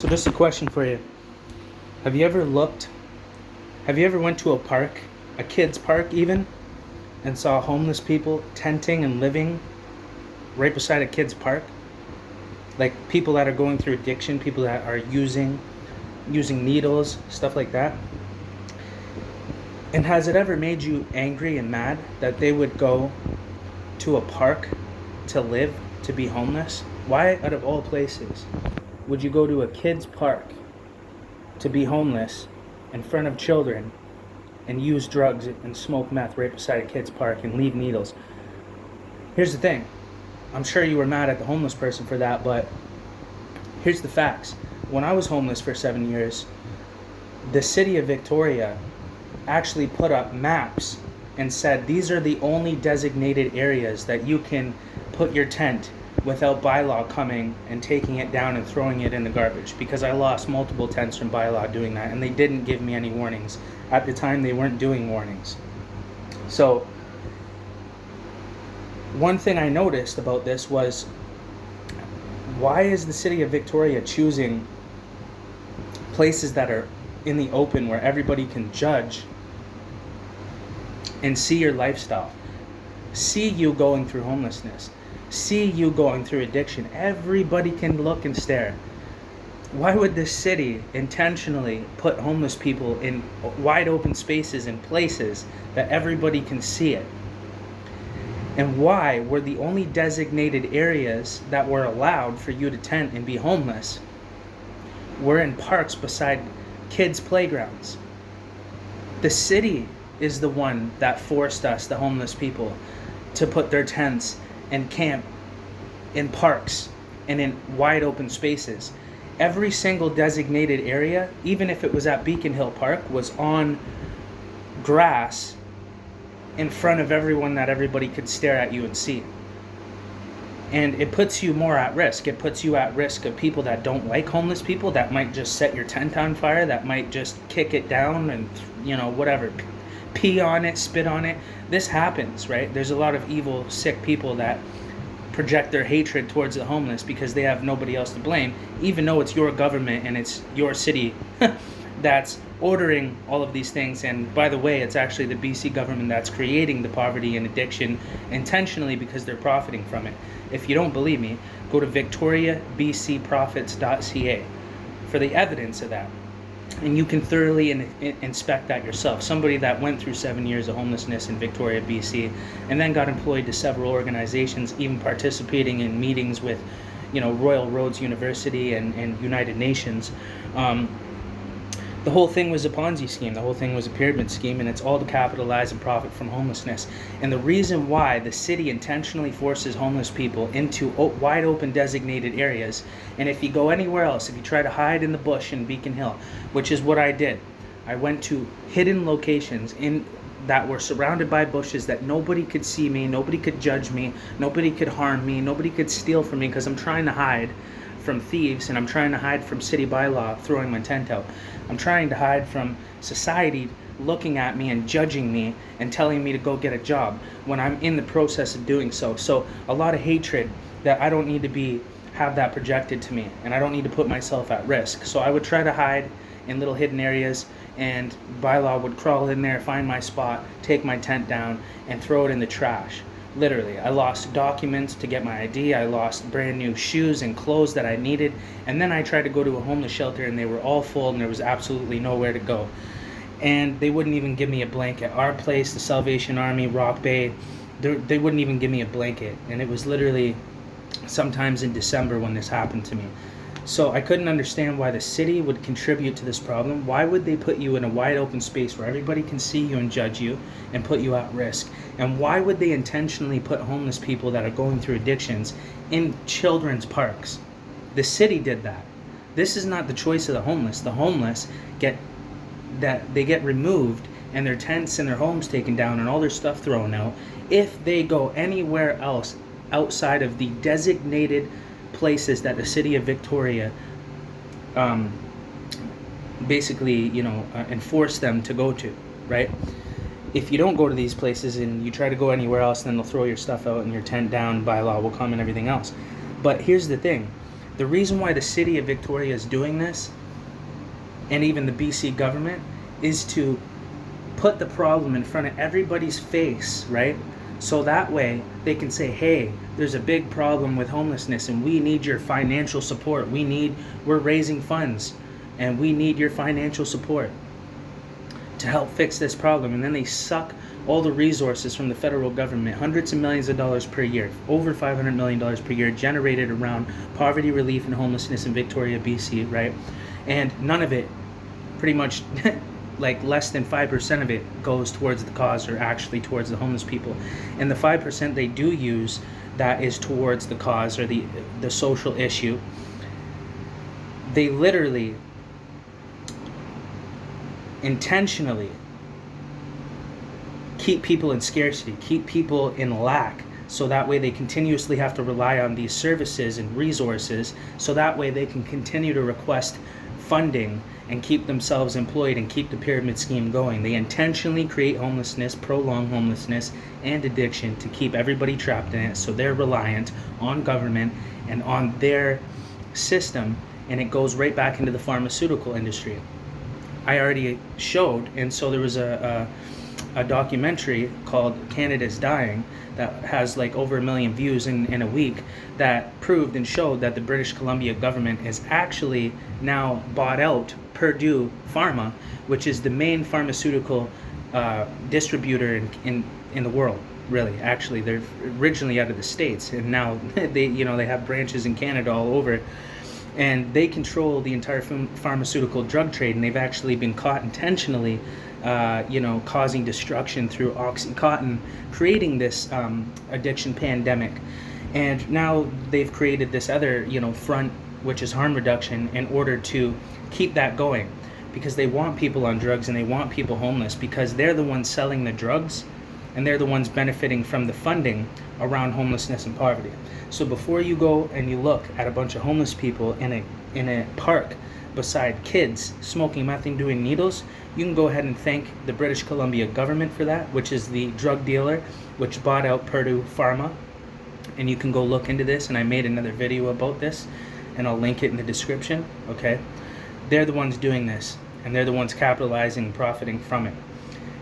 So just a question for you. Have you ever looked, have you ever went to a park, a kid's park even, and saw homeless people tenting and living right beside a kid's park? Like people that are going through addiction, people that are using needles, stuff like that. And has it ever made you angry and mad that they would go to a park to live, to be homeless? Why, out of all places, would you go to a kid's park to be homeless in front of children and use drugs and smoke meth right beside a kid's park and leave needles? Here's the thing. I'm sure you were mad at the homeless person for that, but here's the facts. When I was homeless for 7 years, the city of Victoria actually put up maps and said these are the only designated areas that you can put your tent without bylaw coming and taking it down and throwing it in the garbage, because I lost multiple tents from bylaw doing that, and they didn't give me any warnings. At the time, they weren't doing warnings. So one thing I noticed about this was, why is the city of Victoria choosing places that are in the open where everybody can judge and see your lifestyle, see you going through homelessness, see you going through addiction? Everybody can look and stare. Why would this city intentionally put homeless people in wide open spaces and places that everybody can see it? And why were the only designated areas that were allowed for you to tent and be homeless were in parks beside kids' playgrounds? The city is the one that forced us, the homeless people, to put their tents and camp in parks and in wide open spaces. Every single designated area, even if it was at Beacon Hill Park, was on grass in front of everyone that everybody could stare at you and see. And it puts you more at risk. It puts you at risk of people that don't like homeless people, that might just set your tent on fire, that might just kick it down and, whatever, pee on it, spit on it. This happens, right? There's a lot of evil, sick people that project their hatred towards the homeless because they have nobody else to blame, even though it's your government and it's your city that's ordering all of these things. And by the way, it's actually the BC government that's creating the poverty and addiction intentionally because they're profiting from it. If you don't believe me, go to victoriabcprofits.ca for the evidence of that. And you can thoroughly inspect that yourself. Somebody that went through 7 years of homelessness in Victoria, BC, and then got employed to several organizations, even participating in meetings with, Royal Roads University and United Nations. The whole thing was a Ponzi scheme. The whole thing was a pyramid scheme, and it's all to capitalize and profit from homelessness. And the reason why the city intentionally forces homeless people into wide open designated areas, and if you go anywhere else, if you try to hide in the bush in Beacon Hill, which is what I did, I went to hidden locations that were surrounded by bushes that nobody could see me, nobody could judge me, nobody could harm me, nobody could steal from me, because I'm trying to hide from thieves, and I'm trying to hide from city bylaw throwing my tent out. I'm trying to hide from society looking at me and judging me and telling me to go get a job when I'm in the process of doing so. So a lot of hatred that I don't need to have that projected to me, and I don't need to put myself at risk. So I would try to hide in little hidden areas, and bylaw would crawl in there, find my spot, take my tent down, and throw it in the trash. Literally, I lost documents to get my ID, I lost brand new shoes and clothes that I needed, and then I tried to go to a homeless shelter and they were all full and there was absolutely nowhere to go. And they wouldn't even give me a blanket. Our place, the Salvation Army, Rock Bay, they wouldn't even give me a blanket. And it was literally sometimes in December when this happened to me. So I couldn't understand why the city would contribute to this problem. Why would they put you in a wide open space where everybody can see you and judge you and put you at risk? And why would they intentionally put homeless people that are going through addictions in children's parks? The city did that. This is not the choice of the homeless. The homeless get removed and their tents and their homes taken down and all their stuff thrown out if they go anywhere else outside of the designated places that the city of Victoria enforce them to go to, right? If you don't go to these places and you try to go anywhere else, then they'll throw your stuff out and your tent down, bylaw will come and everything else. But here's the thing. The reason why the city of Victoria is doing this, and even the BC government, is to put the problem in front of everybody's face, right? So that way they can say, hey, there's a big problem with homelessness and we need your financial support. We're raising funds and we need your financial support to help fix this problem. And then they suck all the resources from the federal government, hundreds of millions of dollars per year, over $500 million per year generated around poverty relief and homelessness in Victoria, BC, right? And none of it, pretty much like less than 5% of it goes towards the cause, or actually towards the homeless people. And the 5% they do use that is towards the cause or the social issue, they literally intentionally keep people in scarcity, keep people in lack, so that way they continuously have to rely on these services and resources, so that way they can continue to request funding and keep themselves employed and keep the pyramid scheme going. They intentionally create homelessness, prolong homelessness and addiction to keep everybody trapped in it, so they're reliant on government and on their system, and it goes right back into the pharmaceutical industry. I already showed, and so there was a documentary called Canada's Dying that has like over 1 million views in a week, that proved and showed that the British Columbia government is actually now bought out Purdue Pharma, which is the main pharmaceutical distributor in the world. Really, actually, they're originally out of the States, and now they have branches in Canada all over, and they control the entire pharmaceutical drug trade. And they've actually been caught intentionally causing destruction through Oxycontin, creating this addiction pandemic. And now they've created this other, front, which is harm reduction, in order to keep that going, because they want people on drugs and they want people homeless, because they're the ones selling the drugs and they're the ones benefiting from the funding around homelessness and poverty. So before you go and you look at a bunch of homeless people in a park beside kids smoking meth and doing needles, you can go ahead and thank the British Columbia government for that, which is the drug dealer which bought out Purdue Pharma. And you can go look into this, and I made another video about this, and I'll link it in the description, okay? They're the ones doing this, and they're the ones capitalizing and profiting from it.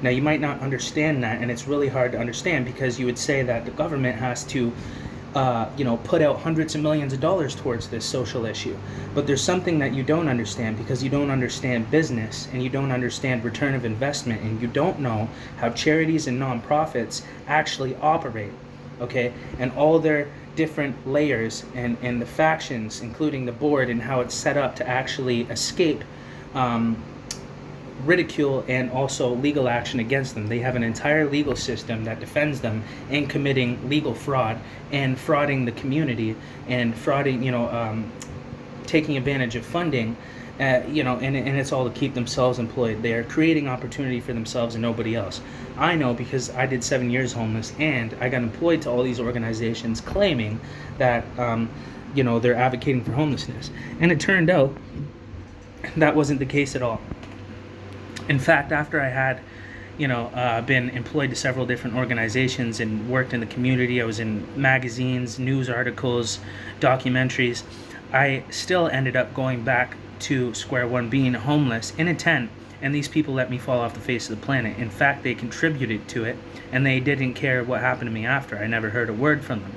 Now, you might not understand that, and it's really hard to understand, because you would say that the government has to put out hundreds of millions of dollars towards this social issue. But there's something that you don't understand, because you don't understand business, and you don't understand return of investment, and you don't know how charities and nonprofits actually operate, okay? And all their different layers and the factions, including the board, and how it's set up to actually escape ridicule and also legal action against them. They have an entire legal system that defends them in committing legal fraud and frauding the community and frauding, taking advantage of funding, and it's all to keep themselves employed. They are creating opportunity for themselves and nobody else. I know, because I did 7 years homeless, and I got employed to all these organizations claiming that they're advocating for homelessness, and it turned out that wasn't the case at all. In fact, after I had, been employed to several different organizations and worked in the community, I was in magazines, news articles, documentaries, I still ended up going back to square one, being homeless in a tent, and these people let me fall off the face of the planet. In fact, they contributed to it, and they didn't care what happened to me after. I never heard a word from them.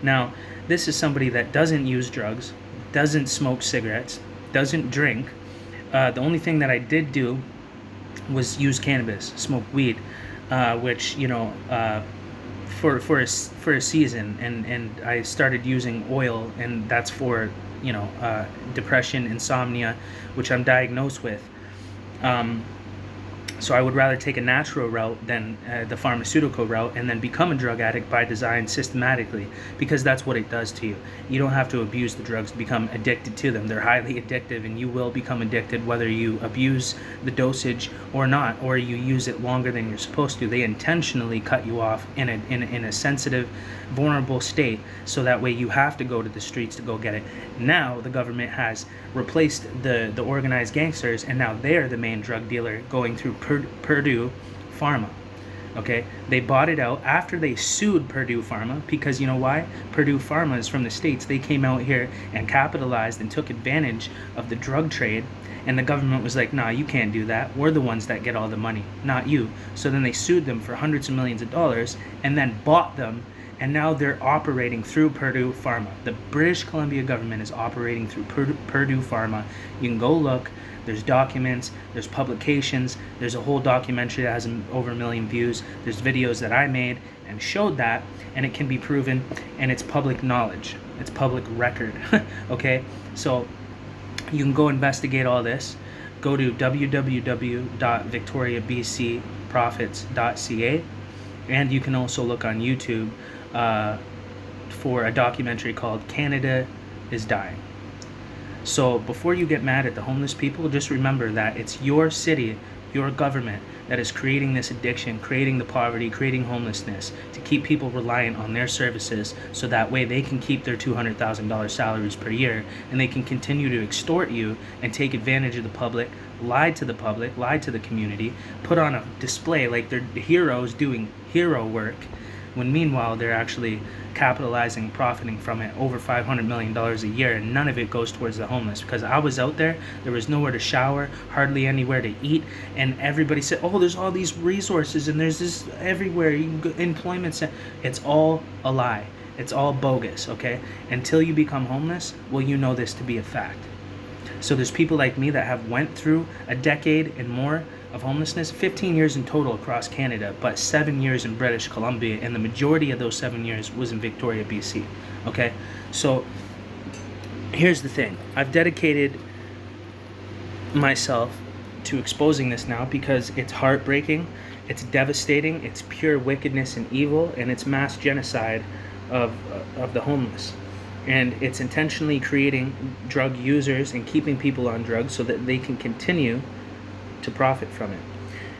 Now, this is somebody that doesn't use drugs, doesn't smoke cigarettes, doesn't drink. The only thing that I did do was use cannabis, smoke weed, which for a season, and I started using oil, and that's for depression, insomnia, which I'm diagnosed with. So I would rather take a natural route than the pharmaceutical route, and then become a drug addict by design systematically, because that's what it does to you. You don't have to abuse the drugs to become addicted to them. They're highly addictive, and you will become addicted whether you abuse the dosage or not, or you use it longer than you're supposed to. They intentionally cut you off in a sensitive, vulnerable state, so that way you have to go to the streets to go get it. Now the government has replaced the organized gangsters, and now they're the main drug dealer going through Purdue Pharma. Okay, they bought it out after they sued Purdue Pharma, because you know why? Purdue Pharma is from the States. They came out here and capitalized and took advantage of the drug trade, and the government was like, nah, you can't do that. We're the ones that get all the money, not you. So then they sued them for hundreds of millions of dollars and then bought them, and now they're operating through Purdue Pharma. The British Columbia government is operating through Purdue Pharma. You can go look. There's documents, there's publications, there's a whole documentary that has over 1 million views. There's videos that I made and showed that, and it can be proven, and it's public knowledge. It's public record. Okay? So you can go investigate all this. Go to www.victoriabcprofits.ca, and you can also look on YouTube for a documentary called Canada is Dying. So before you get mad at the homeless people, just remember that it's your city, your government that is creating this addiction, creating the poverty, creating homelessness to keep people reliant on their services, so that way they can keep their $200,000 salaries per year, and they can continue to extort you and take advantage of the public, lie to the public, lie to the community, put on a display like they're heroes doing hero work, when meanwhile they're actually capitalizing, profiting from it, over $500 million a year, and none of it goes towards the homeless. Because I was out there was nowhere to shower, hardly anywhere to eat, and everybody said, oh, there's all these resources and there's this everywhere, you can go, employment center. It's all a lie. It's all bogus, okay? Until you become homeless, well, you know this to be a fact. So there's people like me that have went through a decade and more of homelessness, 15 years in total across Canada, but 7 years in British Columbia, and the majority of those 7 years was in Victoria, BC. Okay, so here's the thing. I've dedicated myself to exposing this now because it's heartbreaking, it's devastating, it's pure wickedness and evil, and it's mass genocide of the homeless. And it's intentionally creating drug users and keeping people on drugs so that they can continue to profit from it.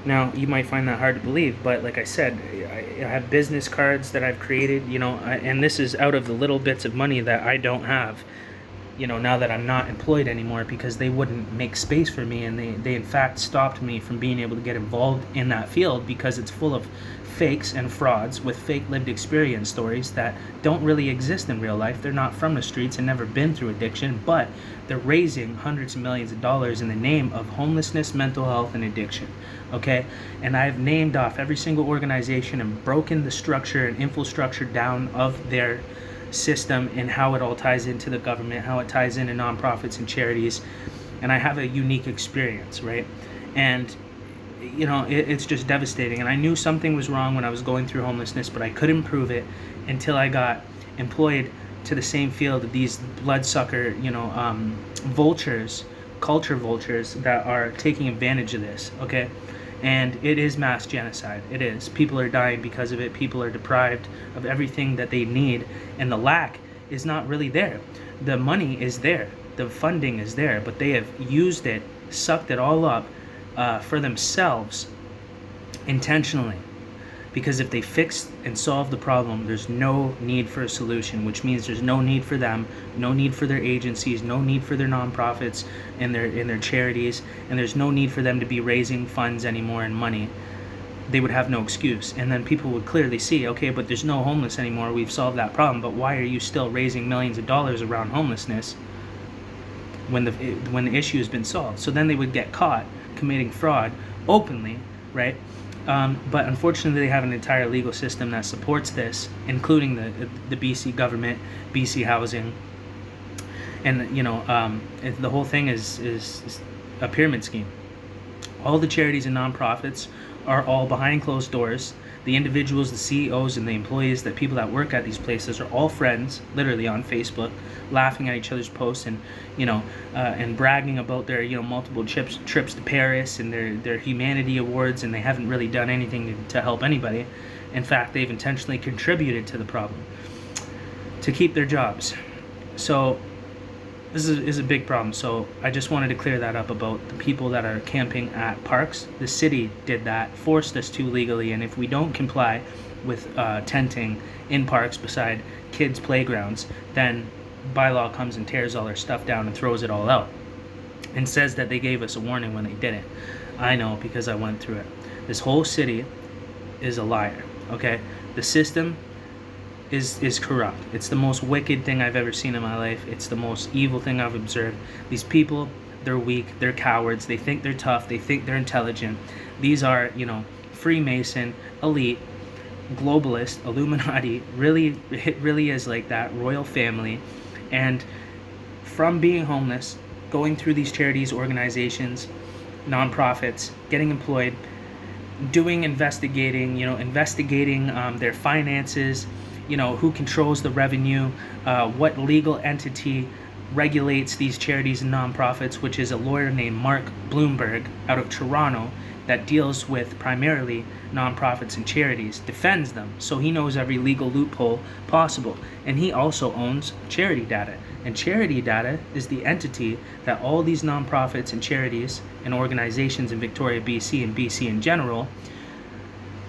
Now, you might find that hard to believe, but like I said, I have business cards that I've created, and this is out of the little bits of money that I don't have, now that I'm not employed anymore, because they wouldn't make space for me, and they in fact stopped me from being able to get involved in that field because it's full of fakes and frauds with fake lived experience stories that don't really exist in real life. They're not from the streets and never been through addiction, but they're raising hundreds of millions of dollars in the name of homelessness, mental health, and addiction. Okay? And I've named off every single organization and broken the structure and infrastructure down of their system and how it all ties into the government, how it ties into nonprofits and charities. And I have a unique experience, right? And it's just devastating. And I knew something was wrong when I was going through homelessness, but I couldn't prove it until I got employed to the same field of these bloodsucker, vultures, culture vultures that are taking advantage of this, okay? And it is mass genocide. It is. People are dying because of it. People are deprived of everything that they need, and the lack is not really there. The money is there. The funding is there, but they have used it, sucked it all up for themselves intentionally. Because if they fix and solve the problem, there's no need for a solution, which means there's no need for them, no need for their agencies, no need for their nonprofits and their charities, and there's no need for them to be raising funds anymore and money. They would have no excuse. And then people would clearly see, okay, but there's no homeless anymore, we've solved that problem, but why are you still raising millions of dollars around homelessness when the issue has been solved? So then they would get caught committing fraud openly, right? But unfortunately, they have an entire legal system that supports this, including the BC government, BC Housing, and the whole thing is a pyramid scheme. All the charities and nonprofits are all behind closed doors. The individuals, the CEOs, and the employees, the people that work at these places are all friends, literally on Facebook, laughing at each other's posts and and bragging about their multiple trips to Paris and their humanity awards, and they haven't really done anything to help anybody. In fact, they've intentionally contributed to the problem to keep their jobs. So this is a big problem. So I just wanted to clear that up about the people that are camping at parks. The city did that, forced us to legally, and if we don't comply with tenting in parks beside kids' playgrounds, then bylaw comes and tears all our stuff down and throws it all out and says that they gave us a warning when they didn't. I know because I went through it. This whole city is a liar. Okay, the system is corrupt. It's the most wicked thing I've ever seen in my life. It's the most evil thing I've observed. These people, they're weak, they're cowards, they think they're tough, they think they're intelligent. These are, Freemason, elite, globalist, Illuminati. Really, it really is like that, royal family. And from being homeless, going through these charities, organizations, nonprofits, getting employed, doing investigating their finances, who controls the revenue, what legal entity regulates these charities and nonprofits, which is a lawyer named Mark Bloomberg out of Toronto that deals with primarily nonprofits and charities, defends them. So he knows every legal loophole possible. And he also owns Charity Data. And Charity Data is the entity that all these nonprofits and charities and organizations in Victoria, BC, and BC in general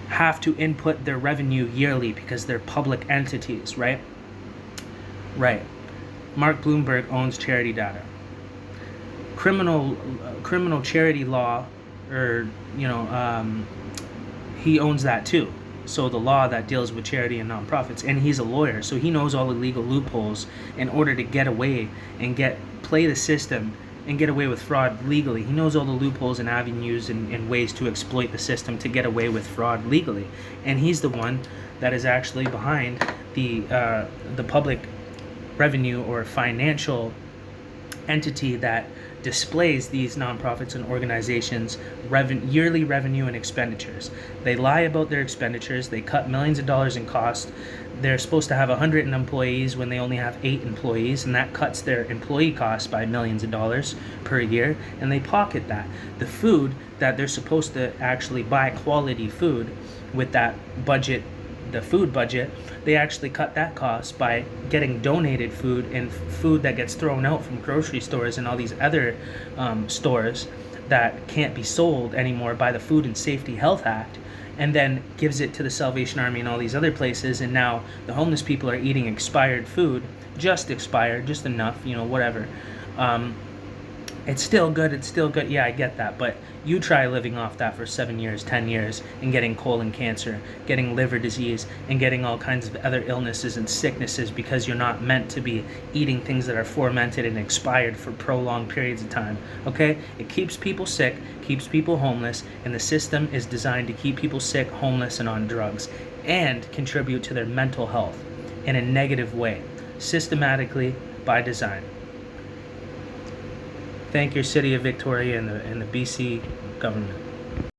have to input their revenue yearly because they're public entities, right? Right. Mark Bloomberg owns Charity Data. Criminal charity law, or he owns that too. So the law that deals with charity and nonprofits, and he's a lawyer, so he knows all the legal loopholes in order to get away and play the system and get away with fraud legally. He knows all the loopholes and avenues and ways to exploit the system to get away with fraud legally. And he's the one that is actually behind the public revenue or financial entity that displays these nonprofits and organizations' yearly revenue and expenditures. They lie about their expenditures. They cut millions of dollars in cost. They're supposed to have 100 employees when they only have 8 employees, and that cuts their employee costs by millions of dollars per year, and they pocket that. The food that they're supposed to actually buy, quality food, with that budget, the food budget, they actually cut that cost by getting donated food and food that gets thrown out from grocery stores and all these other stores that can't be sold anymore by the Food and Safety Health Act, and then gives it to the Salvation Army and all these other places. And now the homeless people are eating expired food, just expired, just enough, whatever. It's still good, yeah, I get that, but you try living off that for 7 years, 10 years, and getting colon cancer, getting liver disease, and getting all kinds of other illnesses and sicknesses because you're not meant to be eating things that are fermented and expired for prolonged periods of time, okay? It keeps people sick, keeps people homeless, and the system is designed to keep people sick, homeless, and on drugs, and contribute to their mental health in a negative way, systematically by design. Thank your City of Victoria and the BC government.